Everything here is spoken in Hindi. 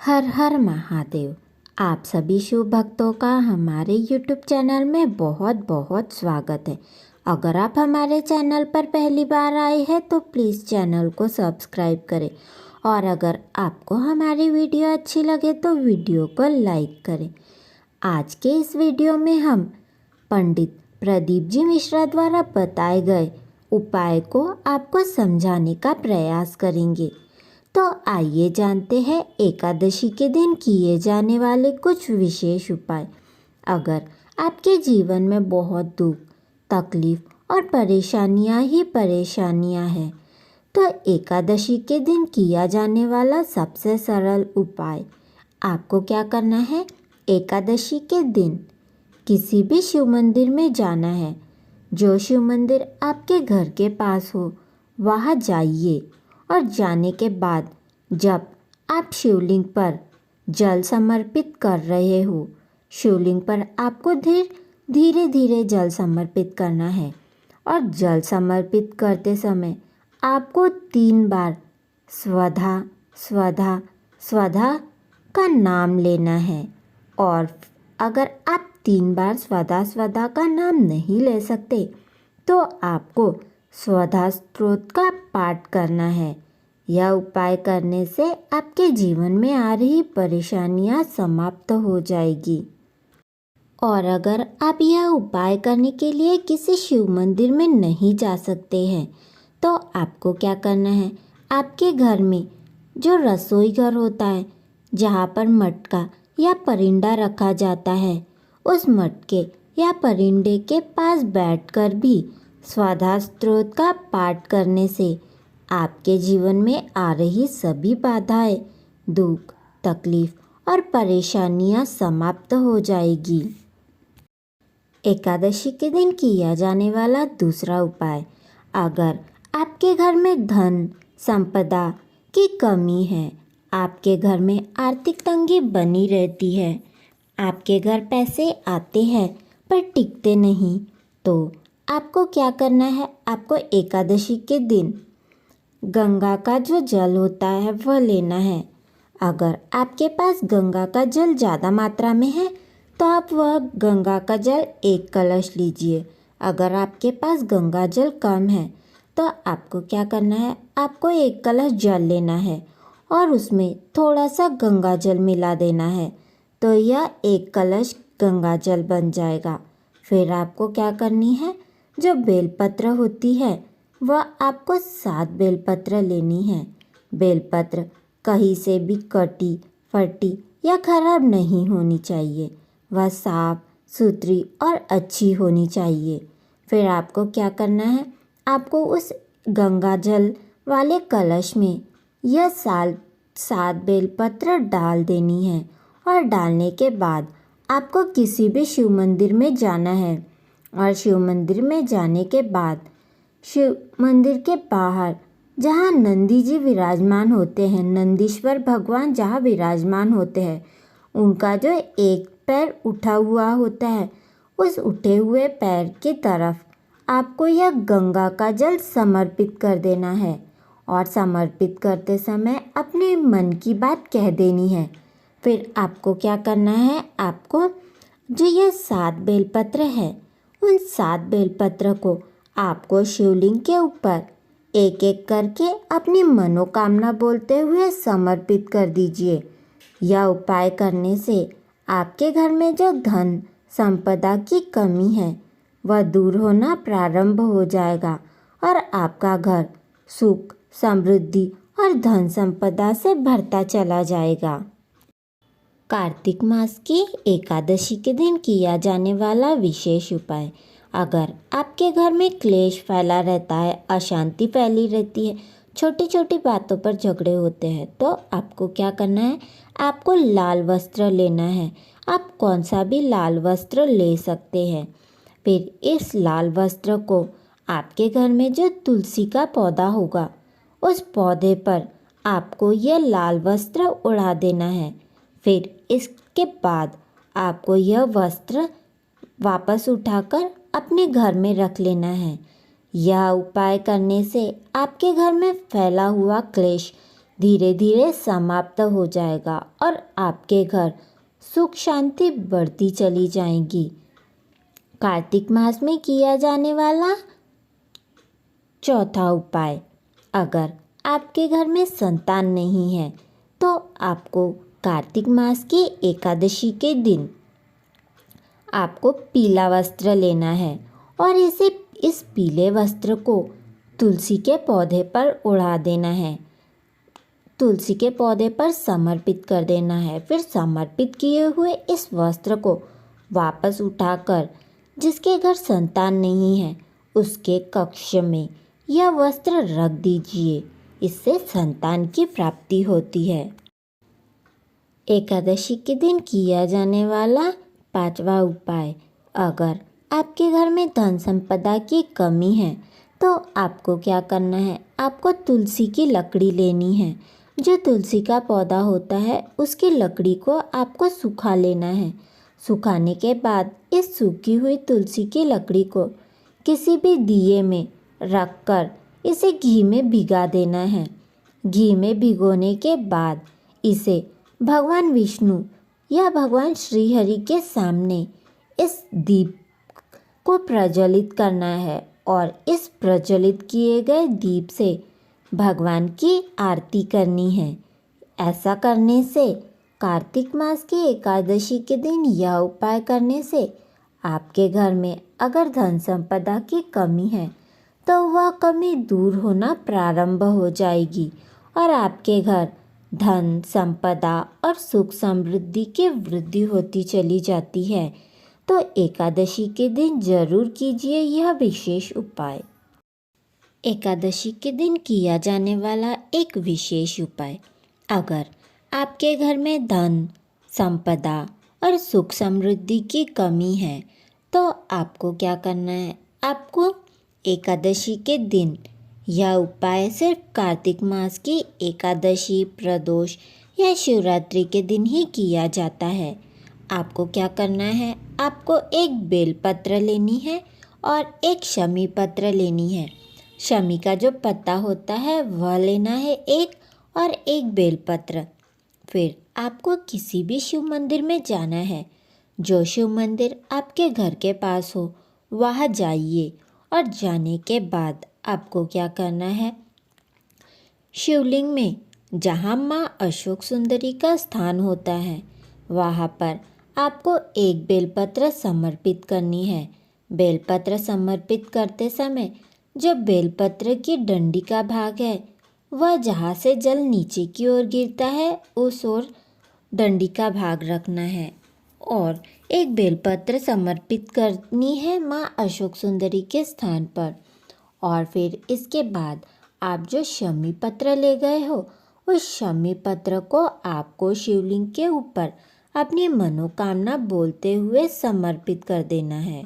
हर हर महादेव। आप सभी शिव भक्तों का हमारे YouTube चैनल में बहुत बहुत स्वागत है। अगर आप हमारे चैनल पर पहली बार आए हैं तो प्लीज़ चैनल को सब्सक्राइब करें और अगर आपको हमारी वीडियो अच्छी लगे तो वीडियो को लाइक करें। आज के इस वीडियो में हम पंडित प्रदीप जी मिश्रा द्वारा बताए गए उपाय को आपको समझाने का प्रयास करेंगे। तो आइए जानते हैं एकादशी के दिन किए जाने वाले कुछ विशेष उपाय। अगर आपके जीवन में बहुत दुख, तकलीफ और परेशानियां हैं तो एकादशी के दिन किया जाने वाला सबसे सरल उपाय, आपको क्या करना है, एकादशी के दिन किसी भी शिव मंदिर में जाना है। जो शिव मंदिर आपके घर के पास हो वहाँ जाइए और जाने के बाद जब आप शिवलिंग पर जल समर्पित कर रहे हो, शिवलिंग पर आपको धीरे धीरे जल समर्पित करना है और जल समर्पित करते समय आपको 3 बार स्वधा स्वधा स्वधा का नाम लेना है। और अगर आप 3 बार स्वधा स्वधा का नाम नहीं ले सकते तो आपको स्वधा स्तोत्र का पाठ करना है। यह उपाय करने से आपके जीवन में आ रही परेशानियां समाप्त हो जाएगी। और अगर आप यह उपाय करने के लिए किसी शिव मंदिर में नहीं जा सकते हैं तो आपको क्या करना है, आपके घर में जो रसोई घर होता है जहाँ पर मटका या परिंदा रखा जाता है, उस मटके या परिंदे के पास बैठकर भी स्वधा स्तोत्र का पाठ करने से आपके जीवन में आ रही सभी बाधाएं, दुख, तकलीफ और परेशानियां समाप्त हो जाएगी। एकादशी के दिन किया जाने वाला दूसरा उपाय, अगर आपके घर में धन संपदा की कमी है, आपके घर में आर्थिक तंगी बनी रहती है, आपके घर पैसे आते हैं पर टिकते नहीं, तो आपको क्या करना है, आपको एकादशी के दिन गंगा का जो जल होता है वह लेना है। अगर आपके पास गंगा का जल ज़्यादा मात्रा में है तो आप वह गंगा का जल 1 कलश लीजिए। अगर आपके पास गंगा जल कम है तो आपको क्या करना है, आपको 1 कलश जल लेना है और उसमें थोड़ा सा गंगा जल मिला देना है, तो यह 1 कलश गंगा जल बन जाएगा। फिर आपको क्या करनी है, जो बेलपत्र होती है वह आपको 7 बेलपत्र लेनी है। बेलपत्र कहीं से भी कटी फटी या खराब नहीं होनी चाहिए, वह साफ सुथरी और अच्छी होनी चाहिए। फिर आपको क्या करना है, आपको उस गंगा जल वाले कलश में यह 7 बेलपत्र डाल देनी है और डालने के बाद आपको किसी भी शिव मंदिर में जाना है और शिव मंदिर में जाने के बाद शिव मंदिर के बाहर जहाँ नंदी जी विराजमान होते हैं, नंदीश्वर भगवान जहाँ विराजमान होते हैं, उनका जो एक पैर उठा हुआ होता है, उस उठे हुए पैर की तरफ आपको यह गंगा का जल समर्पित कर देना है और समर्पित करते समय अपने मन की बात कह देनी है। फिर आपको क्या करना है, आपको जो यह 7 बेलपत्र है, उन 7 बेलपत्र को आपको शिवलिंग के ऊपर एक एक करके अपनी मनोकामना बोलते हुए समर्पित कर दीजिए। यह उपाय करने से आपके घर में जो धन संपदा की कमी है वह दूर होना प्रारंभ हो जाएगा और आपका घर सुख, समृद्धि और धन संपदा से भरता चला जाएगा। कार्तिक मास की एकादशी के दिन किया जाने वाला विशेष उपाय, अगर आपके घर में क्लेश फैला रहता है, अशांति फैली रहती है, छोटी छोटी बातों पर झगड़े होते हैं, तो आपको क्या करना है, आपको लाल वस्त्र लेना है। आप कौन सा भी लाल वस्त्र ले सकते हैं। फिर इस लाल वस्त्र को आपके घर में जो तुलसी का पौधा होगा, उस पौधे पर आपको यह लाल वस्त्र उड़ा देना है। फिर इसके बाद आपको यह वस्त्र वापस उठाकर अपने घर में रख लेना है। यह उपाय करने से आपके घर में फैला हुआ क्लेश धीरे धीरे समाप्त हो जाएगा और आपके घर सुख शांति बढ़ती चली जाएगी। कार्तिक मास में किया जाने वाला चौथा उपाय, अगर आपके घर में संतान नहीं है तो आपको कार्तिक मास की एकादशी के दिन आपको पीला वस्त्र लेना है और इस पीले वस्त्र को तुलसी के पौधे पर उड़ा देना है, तुलसी के पौधे पर समर्पित कर देना है। फिर समर्पित किए हुए इस वस्त्र को वापस उठाकर जिसके घर संतान नहीं है उसके कक्ष में यह वस्त्र रख दीजिए, इससे संतान की प्राप्ति होती है। एकादशी के दिन किया जाने वाला पांचवा उपाय, अगर आपके घर में धन संपदा की कमी है तो आपको क्या करना है, आपको तुलसी की लकड़ी लेनी है। जो तुलसी का पौधा होता है उसकी लकड़ी को आपको सुखा लेना है। सुखाने के बाद इस सूखी हुई तुलसी की लकड़ी को किसी भी दिए में रखकर इसे घी में भिगा देना है। घी में भिगोने के बाद इसे भगवान विष्णु या भगवान श्री हरि के सामने इस दीप को प्रज्वलित करना है और इस प्रज्वलित किए गए दीप से भगवान की आरती करनी है। ऐसा करने से कार्तिक मास की एकादशी के दिन यह उपाय करने से आपके घर में अगर धन संपदा की कमी है तो वह कमी दूर होना प्रारंभ हो जाएगी और आपके घर धन संपदा और सुख समृद्धि की वृद्धि होती चली जाती है। तो एकादशी के दिन जरूर कीजिए यह विशेष उपाय। एकादशी के दिन किया जाने वाला एक विशेष उपाय, अगर आपके घर में धन संपदा और सुख समृद्धि की कमी है तो आपको क्या करना है, आपको एकादशी के दिन यह उपाय सिर्फ कार्तिक मास की एकादशी, प्रदोष या शिवरात्रि के दिन ही किया जाता है। आपको क्या करना है, आपको एक बेलपत्र लेनी है और एक शमी पत्र लेनी है। शमी का जो पत्ता होता है वह लेना है एक, और एक बेलपत्र। फिर आपको किसी भी शिव मंदिर में जाना है, जो शिव मंदिर आपके घर के पास हो वहाँ जाइए और जाने के बाद आपको क्या करना है, शिवलिंग में जहाँ माँ अशोक सुंदरी का स्थान होता है वहाँ पर आपको एक बेलपत्र समर्पित करनी है। बेलपत्र समर्पित करते समय जो बेलपत्र की डंडी का भाग है वह जहाँ से जल नीचे की ओर गिरता है उस ओर डंडी का भाग रखना है और एक बेलपत्र समर्पित करनी है माँ अशोक सुंदरी के स्थान पर। और फिर इसके बाद आप जो शमी पत्र ले गए हो उस शमी पत्र को आपको शिवलिंग के ऊपर अपनी मनोकामना बोलते हुए समर्पित कर देना है।